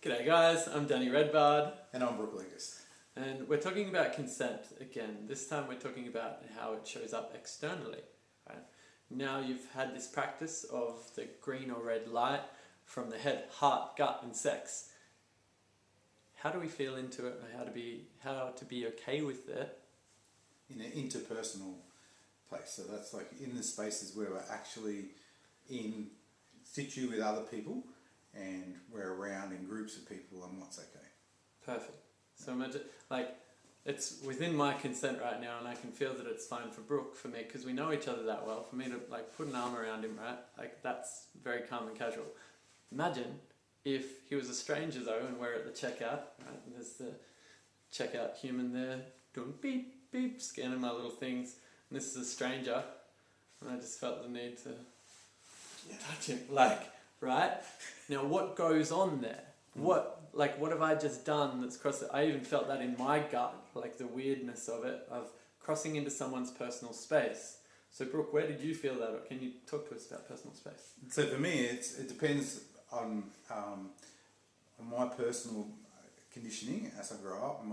G'day guys, I'm Danny Redbard. And I'm Brooke Lucas. And we're talking about consent again. This time we're talking about how it shows up externally. Right? Now you've had this practice of the green or red light from the head, heart, gut and sex. How do we feel into it and how to be okay with it? In an interpersonal place. So that's like in the spaces where we're actually in situ with other people and we're around in groups of people and what's okay. Perfect. So imagine, it's within my consent right now and I can feel that it's fine for Brooke, for me, because we know each other that well, for me to put an arm around him, right? That's very calm and casual. Imagine if he was a stranger though and we're at the checkout, right? And there's the checkout human there doing beep, beep, scanning my little things, and this is a stranger, and I just felt the need to touch him, right? Now what goes on there? What have I just done that's crossed it? I even felt that in my gut, the weirdness of it, of crossing into someone's personal space. So Brooke, where did you feel that, or can you talk to us about personal space? So for me, it depends on my personal conditioning as I grow up,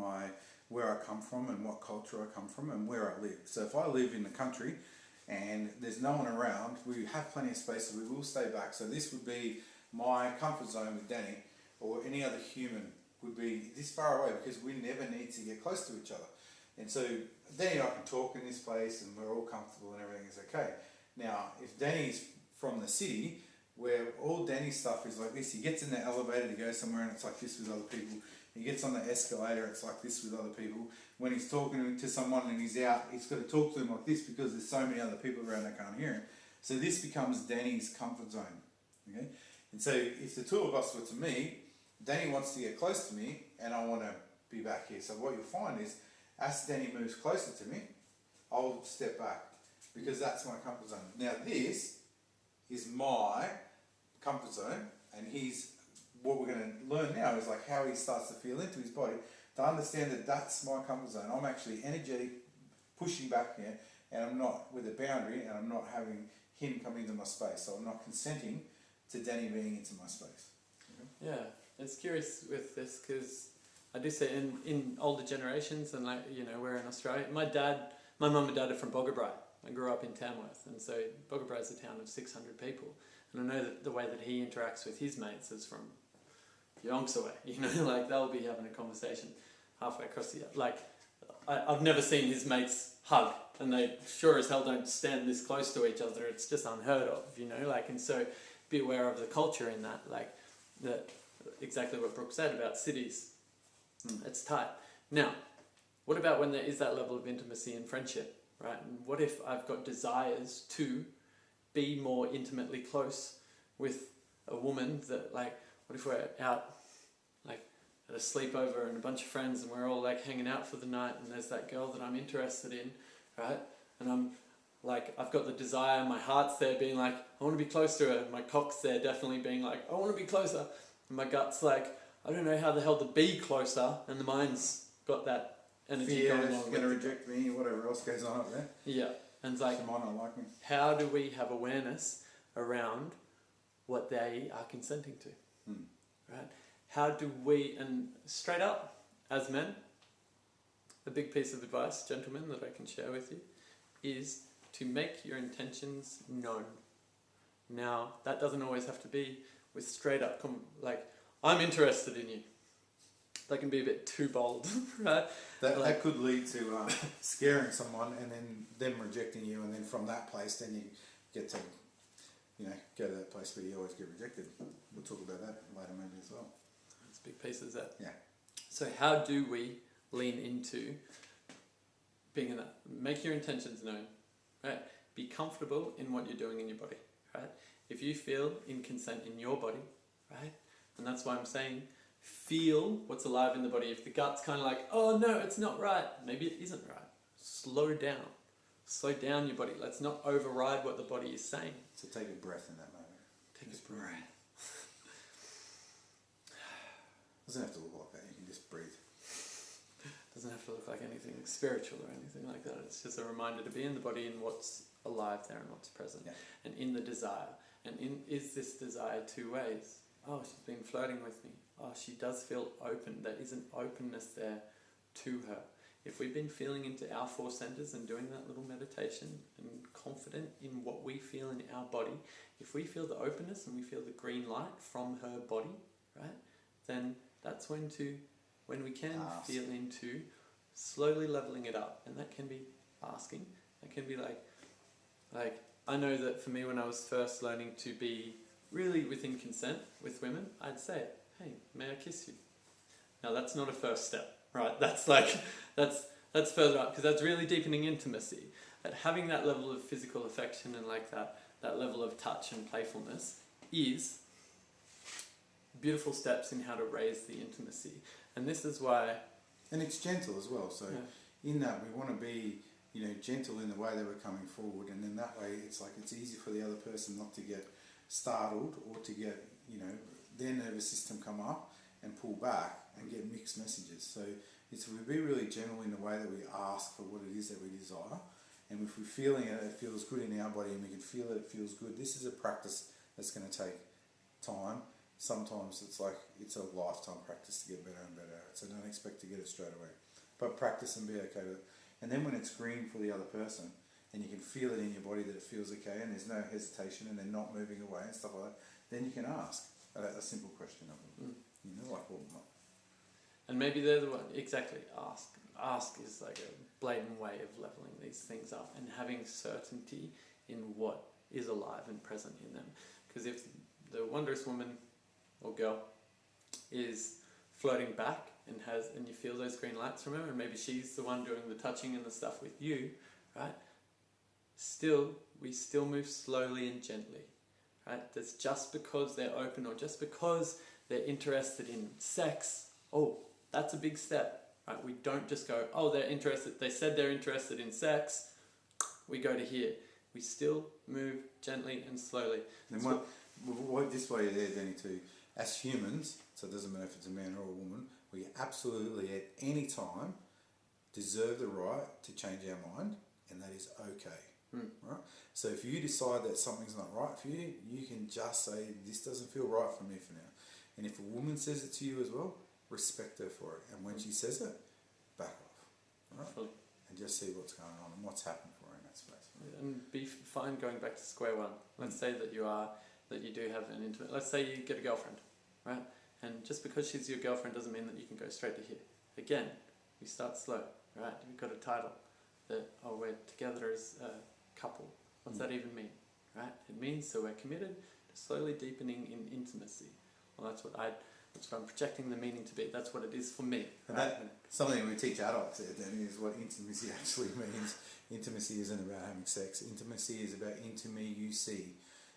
where I come from and what culture I come from and where I live. So if I live in the country and there's no one around, we have plenty of space, so we will stay back. So this would be my comfort zone with Danny, or any other human would be this far away because we never need to get close to each other. And so Danny and I can talk in this place and we're all comfortable and everything is okay. Now, if Danny's from the city, where all Danny's stuff is like this, he gets in the elevator to go somewhere and it's like this with other people. He gets on the escalator, it's like this with other people. When he's talking to someone and he's out, he's got to talk to them like this because there's so many other people around that can't hear him. So this becomes Danny's comfort zone. Okay? And so if the two of us were to meet, Danny wants to get close to me and I want to be back here. So what you'll find is, as Danny moves closer to me, I'll step back because that's my comfort zone. Now this is my comfort zone, and what we're going to learn now is how he starts to feel into his body to understand that that's my comfort zone. I'm actually energetic, pushing back here, and I'm not with a boundary, and I'm not having him come into my space. So I'm not consenting to Danny being into my space. Yeah, it's curious with this because I do say in older generations, and we're in Australia. My mum and dad are from Boggabri. I grew up in Tamworth, and so Boggabri is a town of 600 people. And I know that the way that he interacts with his mates is from yonks away. They'll be having a conversation halfway across the I've never seen his mates hug, and they sure as hell don't stand this close to each other. It's just unheard of, and so be aware of the culture in that, that exactly what Brooke said about cities. It's tight. Now, what about when there is that level of intimacy and friendship, right? And what if I've got desires to be more intimately close with a woman that, what if we're out, at a sleepover and a bunch of friends and we're all, hanging out for the night and there's that girl that I'm interested in, right? And I'm, I've got the desire, my heart's there being I want to be close to her. My cock's there definitely being I want to be closer. And my gut's I don't know how the hell to be closer. And the mind's got that energy going on. She's going to reject me, whatever else goes on up there. Yeah. And it's she might not like me. How do we have awareness around what they are consenting to? Right? How do we, and straight up, as men, a big piece of advice, gentlemen, that I can share with you, is to make your intentions known. Now, that doesn't always have to be with straight up, I'm interested in you. That can be a bit too bold, right? That could lead to scaring someone and then them rejecting you, and then from that place, then you get to, go to that place where you always get rejected. We'll talk about that later maybe as well. That's a big piece of that. Yeah. So how do we lean into being in that? Make your intentions known, right? Be comfortable in what you're doing in your body, right? If you feel in consent in your body, right? And that's why I'm saying, feel what's alive in the body. If the gut's kind of oh no, it's not right, maybe it isn't right. Slow down. Slow down your body. Let's not override what the body is saying. So take a breath in that moment. Take a breath. Doesn't have to look like that. You can just breathe. Doesn't have to look like anything spiritual or anything like that. It's just a reminder to be in the body and what's alive there and what's present. Yeah. And in the desire. And is this desire two ways? oh, she's been flirting with me. Oh, she does feel open. There is an openness there to her. If we've been feeling into our 4 centers and doing that little meditation and confident in what we feel in our body, if we feel the openness and we feel the green light from her body, right, then that's when we can feel into slowly leveling it up. And that can be asking. That can be like I know that for me, when I was first learning to be really within consent with women, I'd say, hey, may I kiss you? Now that's not a first step. Right, that's further up, because that's really deepening intimacy. That having that level of physical affection and like that level of touch and playfulness is beautiful steps in how to raise the intimacy. And this is why... And it's gentle as well, so in that we want to be, gentle in the way that we're coming forward, and then that way it's easy for the other person not to get startled or to get, their nervous system come up and pull back and get mixed messages. So we be really gentle in the way that we ask for what it is that we desire, and if we're feeling it, it feels good in our body and we can feel it feels good. This is a practice that's going to take time. Sometimes it's a lifetime practice to get better and better at it, so don't expect to get it straight away, but practice and be okay with it. And then when it's green for the other person and you can feel it in your body that it feels okay and there's no hesitation and they're not moving away and stuff like that, then you can ask a simple question of them. And maybe they're the one, exactly, ask. Ask is like a blatant way of leveling these things up and having certainty in what is alive and present in them. Because if the wondrous woman or girl is floating back and you feel those green lights from her, and maybe she's the one doing the touching and the stuff with you, right? We still move slowly and gently, right? That's just because they're open or just because they're interested in sex. Oh, that's a big step, right? We don't just go, oh, they said they're interested in sex, we go to here. We still move gently and slowly. And this way there, Danny, too, as humans, so it doesn't matter if it's a man or a woman, we absolutely at any time deserve the right to change our mind, and that is okay. Right? So if you decide that something's not right for you, you can just say, this doesn't feel right for me for now. And if a woman says it to you as well, respect her for it. And when she says it, back off. Right? Fully. And just see what's going on and what's happened for her in that space. And be fine going back to square one. Let's say that you do have an intimate, let's say you get a girlfriend, right? And just because she's your girlfriend doesn't mean that you can go straight to here. Again, we start slow, right? We've got a title that, we're together as a couple. What's that even mean, right? It means so we're committed to slowly deepening in intimacy. Well, that's what I'm projecting the meaning to be. That's what it is for me. And right? Something we teach adults there, Danny, is what intimacy actually means. Intimacy isn't about having sex. Intimacy is about into me, you see.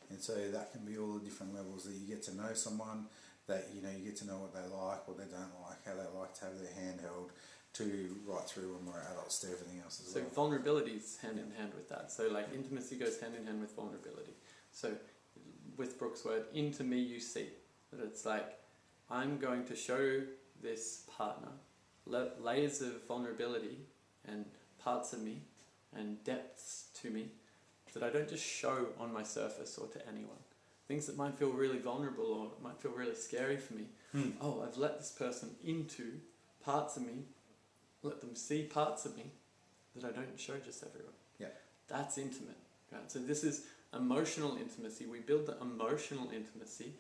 And so that can be all the different levels that you get to know someone, that you get to know what they like, what they don't like, how they like to have their hand held, to right through when we're adults to everything else as well. So vulnerability is hand in hand with that. So intimacy goes hand in hand with vulnerability. So with Brooke's word, into me you see. That it's I'm going to show this partner layers of vulnerability and parts of me and depths to me that I don't just show on my surface or to anyone. Things that might feel really vulnerable or might feel really scary for me. Oh, I've let this person into parts of me, let them see parts of me that I don't show just everyone. Yeah. That's intimate. Right? So this is emotional intimacy. We build the emotional intimacy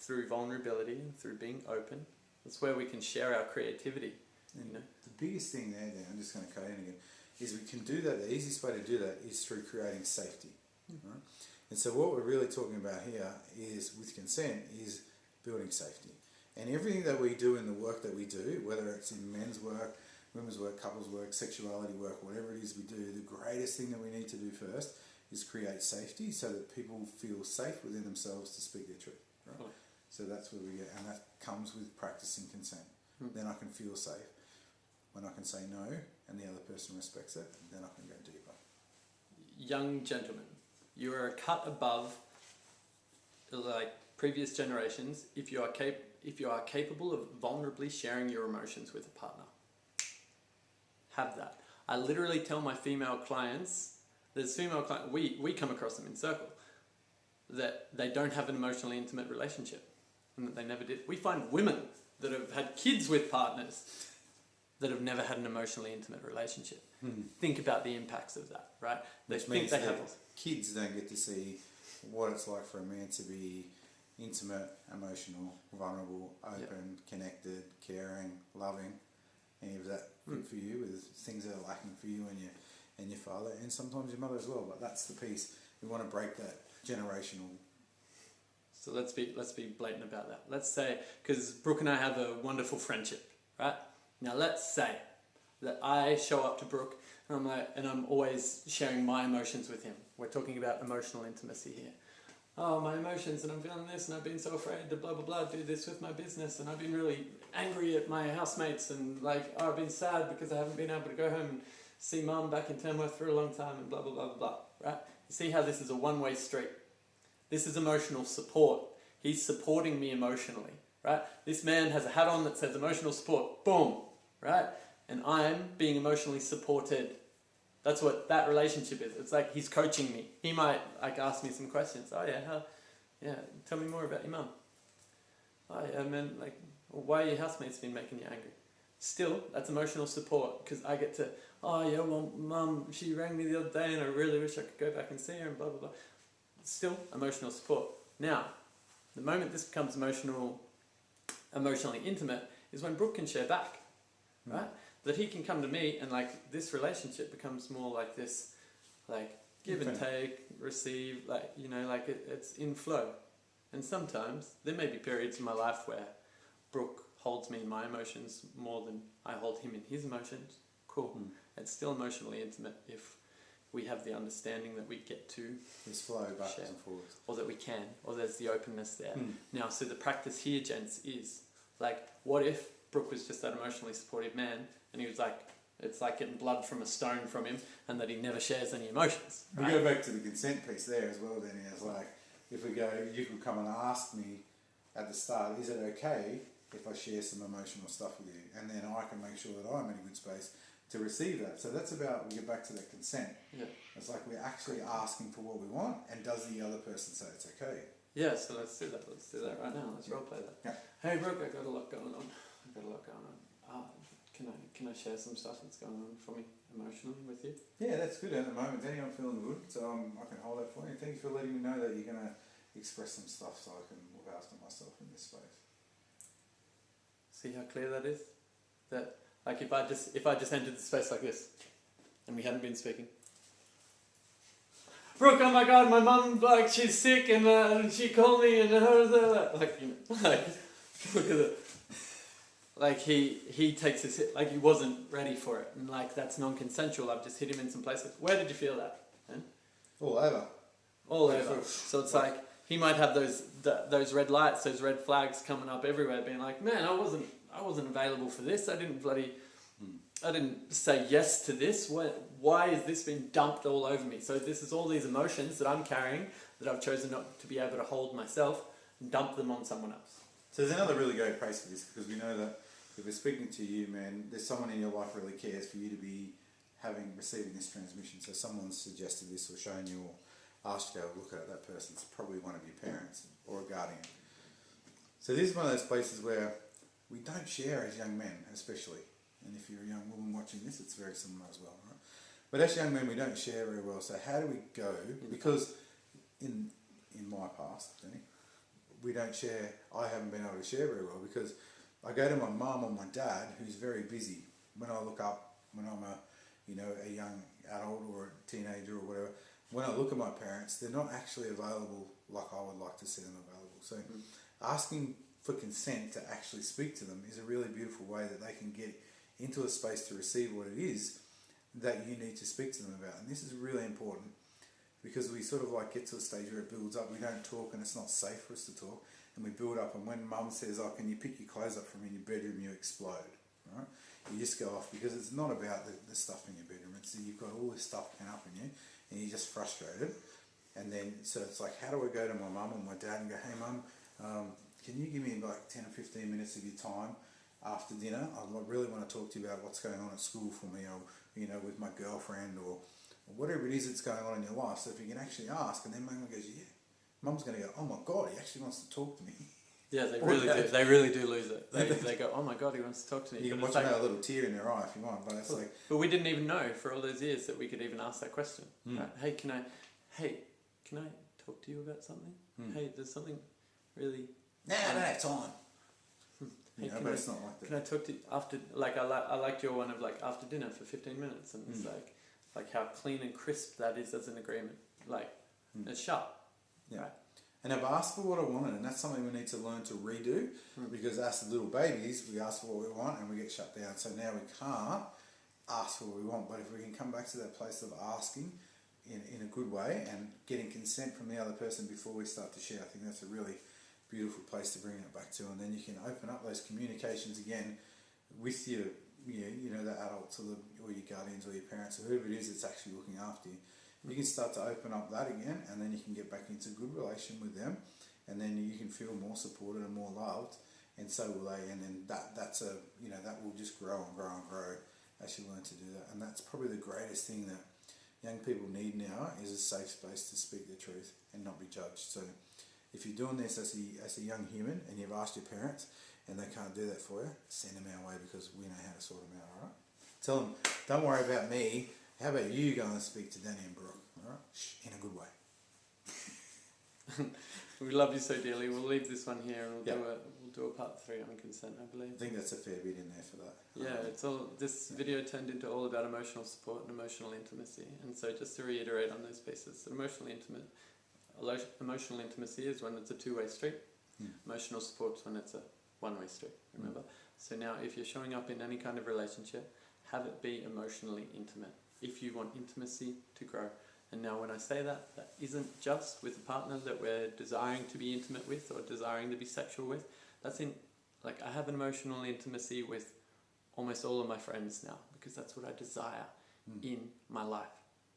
through vulnerability and through being open. That's where we can share our creativity. The biggest thing there, Dan, I'm just going to cut in again, is we can do that. The easiest way to do that is through creating safety. Right? And so what we're really talking about here is, with consent, is building safety. And everything that we do in the work that we do, whether it's in men's work, women's work, couples work, sexuality work, whatever it is we do, the greatest thing that we need to do first is create safety so that people feel safe within themselves to speak their truth. Right? Right. So that's where we get, and that comes with practicing consent. Then I can feel safe. When I can say no and the other person respects it, then I can go deeper. Young gentlemen, you are a cut above previous generations if you are capable of vulnerably sharing your emotions with a partner. Have that. I literally tell my female clients, we come across them in circle, that they don't have an emotionally intimate relationship. and that they never did. We find women that have had kids with partners that have never had an emotionally intimate relationship. Think about the impacts of that, right? They Which think means they that have. kids don't get to see what it's like for a man to be intimate, emotional, vulnerable, open, connected, caring, loving. Any of that good for you with things that are lacking for you and your father and sometimes your mother as well. But that's the piece. We want to break that generational. So let's be blatant about that. Let's say, because Brooke and I have a wonderful friendship, right? Now let's say that I show up to Brooke and I'm always sharing my emotions with him. We're talking about emotional intimacy here. Oh, my emotions, and I'm feeling this, and I've been so afraid to blah blah blah do this with my business, and I've been really angry at my housemates, and I've been sad because I haven't been able to go home and see mum back in Tamworth for a long time, and blah blah blah blah blah. Right? You see how this is a one-way street. This is emotional support. He's supporting me emotionally, right? This man has a hat on that says emotional support. Boom, right? And I'm being emotionally supported. That's what that relationship is. It's like he's coaching me. He might ask me some questions. Oh yeah, tell me more about your mum. Oh yeah, man, why are your housemates been making you angry? Still, that's emotional support because I get to, oh yeah, well, mum, she rang me the other day and I really wish I could go back and see her and blah blah blah. Still emotional support. Now, the moment this becomes emotionally intimate is when Brooke can share back, right? That he can come to me and this relationship becomes more like this, give and take, receive, it's in flow. And sometimes there may be periods in my life where Brooke holds me in my emotions more than I hold him in his emotions. Cool. It's still emotionally intimate if we have the understanding that we get to There's flow back share, and forth. or that we can, or there's the openness there. Now, so the practice here, gents, is what if Brooke was just that emotionally supportive man and he was it's like getting blood from a stone from him and that he never shares any emotions. Right? We go back to the consent piece there as well, Danny. It's if we go, you could come and ask me at the start, is it okay if I share some emotional stuff with you? And then I can make sure that I'm in a good space to receive that. So that's about, we get back to that consent. Yeah. It's we're actually asking for what we want, and does the other person say it's okay? Yeah, so let's do that. Let's do that right now. Let's role play that. Yeah. Hey Brooke, I got a lot going on. Can I share some stuff that's going on for me emotionally with you? Yeah, that's good at the moment, Danny. I'm feeling good, so I can hold that for you. Thanks for letting me know that you're going to express some stuff so I can look after myself in this space. See how clear that is? That if I just entered the space like this and we hadn't been speaking. Brooke, oh my god, my mum, she's sick and she called me and look at it. He takes his hit, he wasn't ready for it, and that's non-consensual. I've just hit him in some places. Where did you feel that? Huh? All over. All over. So it's he might have those red lights, those red flags coming up everywhere, being man, I wasn't available for this. I didn't say yes to this. Why is this being dumped all over me? So this is all these emotions that I'm carrying that I've chosen not to be able to hold myself and dump them on someone else. So there's another really great place for this, because we know that if we're speaking to you, man, there's someone in your life who really cares for you to be receiving this transmission. So someone's suggested this or shown you or asked you to look at that person. It's probably one of your parents or a guardian. So this is one of those places where we don't share as young men, especially. And if you're a young woman watching this, it's very similar as well, right? But as young men, we don't share very well. So how do we go? Because in my past, Danny, we don't share. I haven't been able to share very well because I go to my mum or my dad, who's very busy. When I look up, when I'm a young adult or a teenager or whatever, when I look at my parents, they're not actually available like I would like to see them available. So asking for consent to actually speak to them is a really beautiful way that they can get into a space to receive what it is that you need to speak to them about. And this is really important because we sort of get to a stage where it builds up. We don't talk and it's not safe for us to talk. And we build up, and when mum says, oh, can you pick your clothes up from in your bedroom, you explode, right? You just go off because it's not about the stuff in your bedroom. It's you've got all this stuff pent up in you and you're just frustrated. And then, so it's how do I go to my mum or my dad and go, hey mum, can you give me 10 or 15 minutes of your time after dinner? I really want to talk to you about what's going on at school for me, or with my girlfriend, or whatever it is that's going on in your life. So if you can actually ask, and then mum goes, yeah, mum's going to go, oh my god, he actually wants to talk to me. Yeah, they Or really that. do. They really do lose it. They go, oh my God, he wants to talk to me. You can But watch it's them have a little tear in their eye if you want, but it's like, But we didn't even know for all those years that we could even ask that question. Mm. Right? Hey, can I talk to you about something? Mm. Hey, there's something really. nah, I don't have time. Hey, You know, but it's not like that. Can I talk to you after? Like I liked your one of like after dinner for 15 minutes, and it's like how clean and crisp that is as an agreement. Like it's sharp. Yeah. Right? And I've asked for what I wanted, and that's something we need to learn to redo, because as little babies, we ask for what we want and we get shut down. So now we can't ask for what we want, but if we can come back to that place of asking in a good way and getting consent from the other person before we start to share, I think that's a really beautiful place to bring it back to. And then you can open up those communications again with your, the adults or your guardians or your parents or whoever it is that's actually looking after you. You can start to open up that again, and then you can get back into good relation with them, and then you can feel more supported and more loved, and so will they. And then that will just grow and grow and grow as you learn to do that. And that's probably the greatest thing that young people need now, is a safe space to speak the truth and not be judged. So if you're doing this as a young human and you've asked your parents and they can't do that for you, send them our way, because we know how to sort them out. All right? Tell them, don't worry about me. How about you go and speak to Danny and Brooke, all right? In a good way. We love you so dearly. We'll leave this one here, and Yep. we'll do a part 3 on consent, I believe. I think that's a fair bit in there for that. Yeah, it's all. This video turned into all about emotional support and emotional intimacy. And so, just to reiterate on those pieces, emotional intimacy is when it's a two-way street. Emotional support's when it's a one-way street. Remember. So now, if you're showing up in any kind of relationship, have it be emotionally intimate. If you want intimacy to grow. And now when I say that, that isn't just with a partner that we're desiring to be intimate with or desiring to be sexual with. That's in, like, I have an emotional intimacy with almost all of my friends now, because that's what I desire in my life.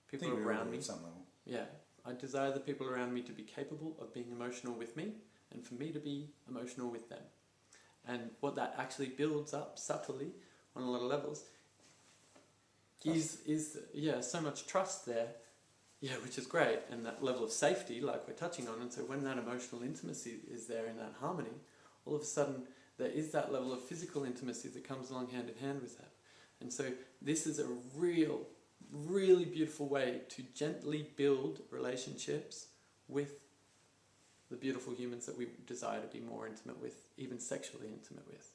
People around me. At some level. Yeah. I desire the people around me to be capable of being emotional with me, and for me to be emotional with them. And what that actually builds up subtly on a lot of levels is so much trust there, which is great, and that level of safety, like we're touching on. And so when that emotional intimacy is there in that harmony, all of a sudden there is that level of physical intimacy that comes along hand in hand with that. And so this is a really beautiful way to gently build relationships with the beautiful humans that we desire to be more intimate with, even sexually intimate with.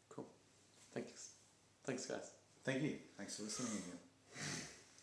Cool. Thanks guys. Thank you. Thanks for listening again.